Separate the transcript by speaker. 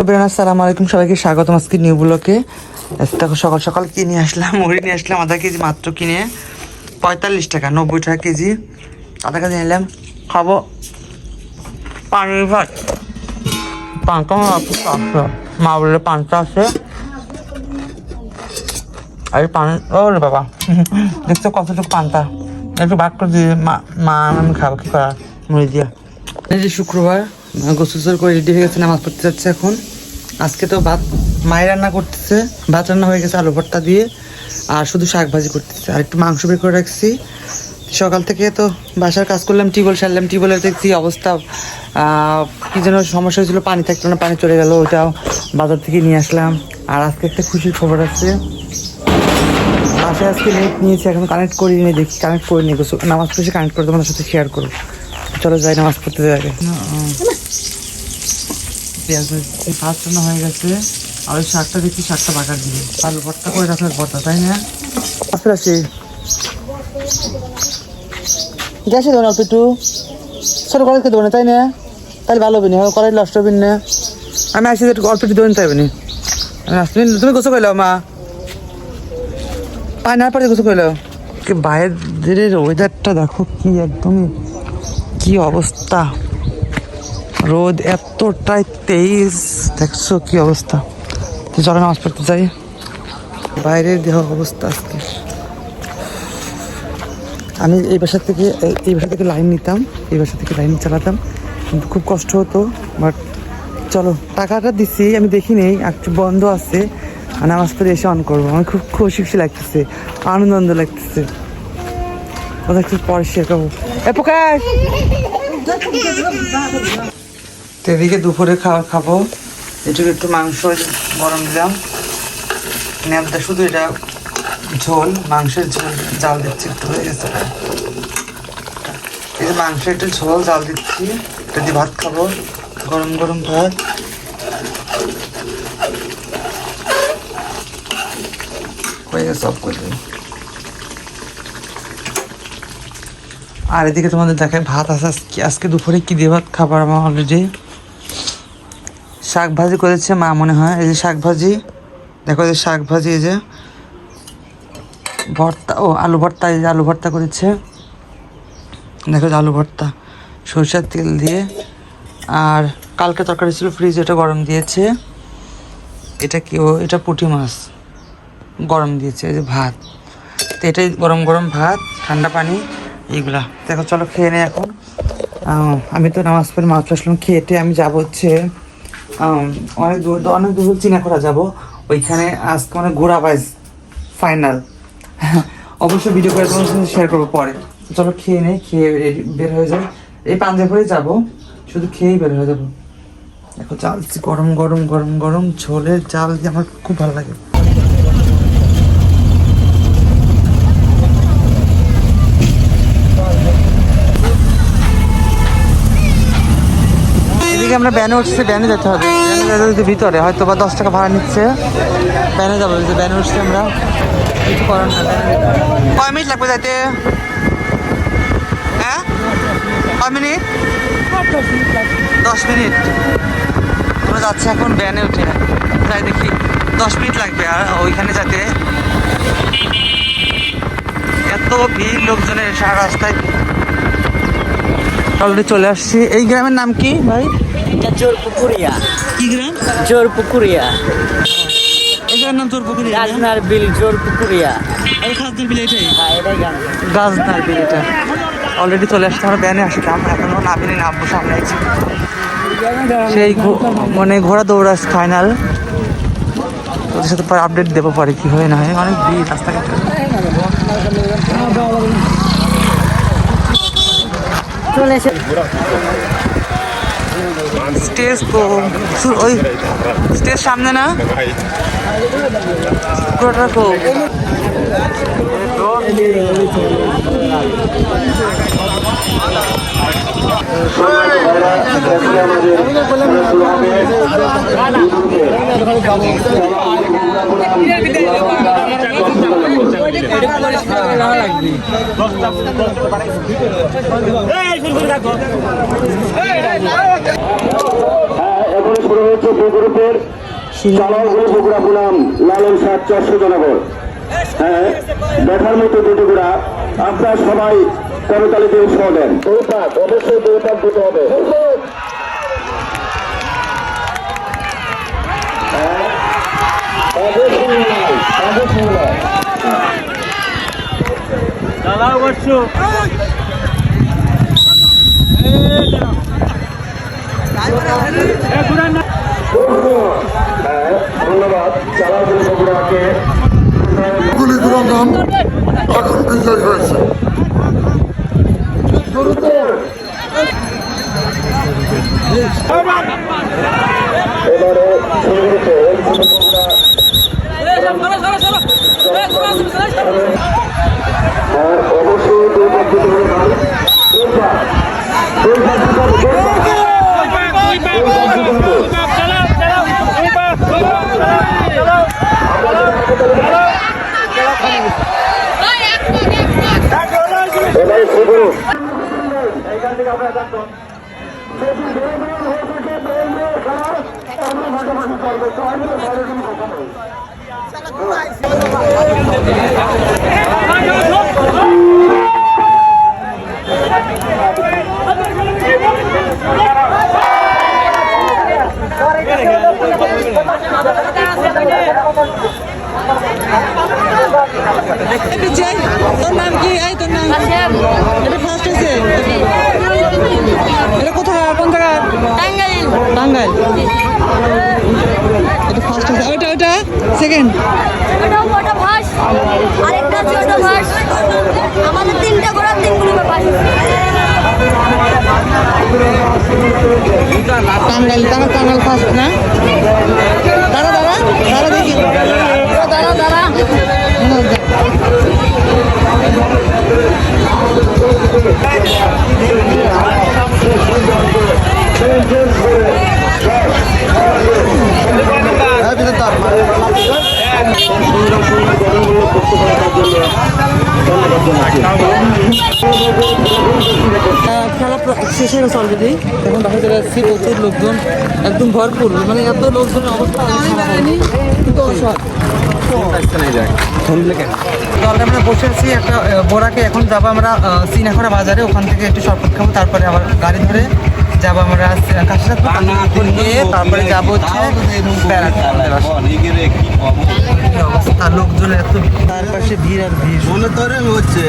Speaker 1: আসসালামু আলাইকুম, সবাইকে স্বাগতম আজকে নিউ ব্লকে। দেখো সকাল সকাল কিনে আসলাম, মুড়ি নিয়ে আসলাম আধা কেজি, মাত্র কিনে 45 টাকা, 90 টাকা কেজি। আধা কেজি নিলাম, খাবো পানির ভাত। পানটা আছে, মা বললে পানটা আছে। আর পানি, ও রে বাবা, দেখছো কতটুকু পান্তা, একটু ভাগ করে দিয়ে মা আমি খাবো, কি করা মুড়ি দিয়া। এই যে শুক্রবার, গোসল করে রেডি হয়ে গেছে, নামাজ পড়তে যাচ্ছে এখন। আজকে তো ভাত মায়ের রান্না করতেছে, ভাত রান্না হয়ে গেছে আলু ভর্তা দিয়ে, আর শুধু শাক ভাজি করতেছে, আর একটু মাংস বের করে রাখছি। সকাল থেকে তো বাসার কাজ করলাম, টিউবওয়েল সারলাম, টিউবওয়েলের দেখছি অবস্থা কী যেন সমস্যা হয়েছিল, পানি থাকলো না, পানি চলে গেল, ওটাও বাজার থেকে নিয়ে আসলাম। আর আজকে একটা খুশির খবর আছে, বাসায় আজকে নেট নিয়েছি, এখন কানেক্ট করিনি, দেখি কানেক্ট করে নিয়ে গোসল নামাজ পড়েছি, কানেক্ট করে তোমাদের সাথে শেয়ার করবো। চলো যাই নামাজ পড়তে যাই। পেঁয়াজ ভাত রান্না হয়ে গেছে, আর ওই শাকটা দেখি, শাকটা বাগার দিবে, আলু ভর্তা করে রাখার ভর্তা, তাই না? আসলে গ্যাসে দেবো না, অল্প একটু ছোটো কড়াইতে দেবো না, তাই না? তাহলে ভালো হবে না, কড়াই নষ্ট হবে না। আমি আসি একটু অল্প একটু দেবেন, তাই হবে না? আমি আসতে, তুমি গোসল করলাও মা, পানি না পরে গোসল করলাও। বাইরের ওয়েদারটা দেখো কি, একদমই কি অবস্থা, রোদ এতটাই তেজ, দেখছো কি অবস্থা। চলো নামাজ পড়তে যাই, বাইরের দেহ অবস্থা আজকে। আমি এই বাসা থেকে লাইন নিতাম, এই বাসা থেকে লাইন চালাতাম, কিন্তু খুব কষ্ট হতো। বাট চলো, টাকাটা দিচ্ছি, আমি দেখি নেই একটু বন্ধ আছে, নামাজ পড়ে এসে অন করবো। আমার খুব খুশি লাগতেছে, আনন্দ লাগতেছে। একটু পরে শেয়ার করবো। প্রকাশ, এদিকে দুপুরে খাবার খাবো, এটুকু একটু মাংস গরম দিলাম, নেবটা শুধু এটা ঝোল, মাংসের ঝোল জাল দিচ্ছি, একটু হয়ে গেছে। এই যে মাংসের একটু ঝোল জাল দিচ্ছি, এটা দিয়ে ভাত খাবো, গরম গরম ভাত। হয়ে গেছে, অফ করে দিই। আর এদিকে তোমাদের দেখায় ভাত আছে আজকে দুপুরে কি দিয়ে ভাত খাবার আমার অলরেডি শাক ভাজি করেছে মা মনে হয়। এই যে শাক ভাজি, দেখো এই যে শাক ভাজি, এই যে ভর্তা, ও আলু ভর্তা, এই যে আলু ভর্তা করেছে, দেখো যে আলু ভর্তা সরষের তেল দিয়ে। আর কালকে তরকারি ছিল ফ্রিজে, এটা গরম দিয়েছে। এটা কি, ও এটা পুঁটি মাছ গরম দিয়েছে। এই যে ভাত, তো এটাই গরম গরম ভাত, ঠান্ডা পানি, এইগুলা। দেখো চলো খেয়ে নেই এখন। আমি তো নামাজ পড়ে মাছ আসলাম, খেয়েটে আমি যাবো হচ্ছে অনেক দূর চিনাখড়া যাবো, ওইখানে আজকে মানে ঘোরা বাইজ ফাইনাল। অবশ্যই ভিডিও করে তোমার সাথে শেয়ার করবো পরে। চলো খেয়ে নেই, খেয়ে বের হয়ে যাই। এই পাঞ্জাবে যাবো, শুধু খেয়েই বের হয়ে যাবো। দেখো চাল গরম গরম গরম গরম ঝোলের চাল দিয়ে আমার খুব ভালো লাগে। আমরা ব্যানে উঠছি, ব্যানে যেতে হবে, ভিতরে হয়তো বা 10 টাকা ভাড়া নিচ্ছে, ব্যানে যাবো। যে ব্যানে উঠছি আমরা, কিছু করার না। কয় মিনিট লাগবে যাইতে? হ্যাঁ, কয় মিনিট? 10 মিনিট। আমরা যাচ্ছি এখন ব্যানে উঠে, তাই দেখি 10 মিনিট লাগবে আর ওইখানে যেতে। এত ভিড় লোকজনের সারা রাস্তায়। অলরেডি চলে আসছি। এই গ্রামের নাম কি ভাই?
Speaker 2: জোরপুকুরিয়া।
Speaker 1: কি গ্রাম?
Speaker 2: জোরপুকুরিয়া।
Speaker 1: এই গ্রামের নাম জোরপুকুরিয়া,
Speaker 2: গাজনার বিল জোরপুকুরিয়া।
Speaker 1: এই খাজনার বিল এটাই?
Speaker 2: হ্যাঁ, এটাই
Speaker 1: গাজনার বিল এটা। অলরেডি চলে আসছে, আমরা ব্যানে আসলাম, এখনো নামিনি, নামবো সামনে। সেই মানে ঘোড়া দৌড়া ফাইনাল, ওদের সাথে পরে আপডেট দেবো পরে কি হয় না হয়। অনেক ভিড় রাস্তাঘাটে।
Speaker 2: চলে এসে
Speaker 1: স্টেজ তো ওই স্টেজ সামনে না, পুরোটা তো
Speaker 3: লাগবে এখন শুরু হচ্ছে বি গ্রুপের চালাগুলো বগুড়া বুনাম লালন শাহ চর্ষজনগর। হ্যাঁ, দেখার মতো দুটো গুড়া, আপনারা সবাই করতালি দিয়ে উৎসাহ দেন। দুই পাক, অবশ্যই দুই পাক দিতে হবে। ধন্যবাদ চালাগুলো বগুড়াকে।
Speaker 4: গুলিগুলোর নাম এখন বিজয় হয়েছে।
Speaker 3: এবারে শুরুতে অবশ্যই দুই পাক দিতে হবে। দুই পাক, দুই পাক দিতে হবে, দুই পাক। এবারে শুরু এইখান থেকে আপনারা জানতেন
Speaker 1: তোর নাম কি? এই তোর নাম এটা ফার্স্ট হয়েছে। এটা কোথায়, কোন জায়গায়? টাঙ্গাইল। এটা ফার্স্ট হয়েছে। ওইটা সেকেন্ড।
Speaker 5: ওটা ভাস আরেকটা আছে ওটা ভাস আমাদের তিনটা ঘোড়া তিন গ্রুপে ভাস
Speaker 1: টাঙ্গাইল ফার্স্ট না? দাঁড়া দেখি। দাঁড়া খেলা শেষ হয়ে গেছে অলরেডি। এখন দেখা যাচ্ছে প্রচুর লোকজন, একদম ভরপুর, মানে এত লোকজনের অবস্থা কিন্তু আমরা বসে আছি একটা বোরাকে। এখন যাবো আমরা সিনাখড়া বাজারে, ওখান থেকে একটু শরবত খাবো, তারপরে আবার গাড়ি ধরে যাবো আমরা কাশিনাথপুর গিয়ে তারপরে যাবো হচ্ছে অবস্থা লোকজনের এত, তার পাশে ভিড় আর ভিড় মনে তো হচ্ছে।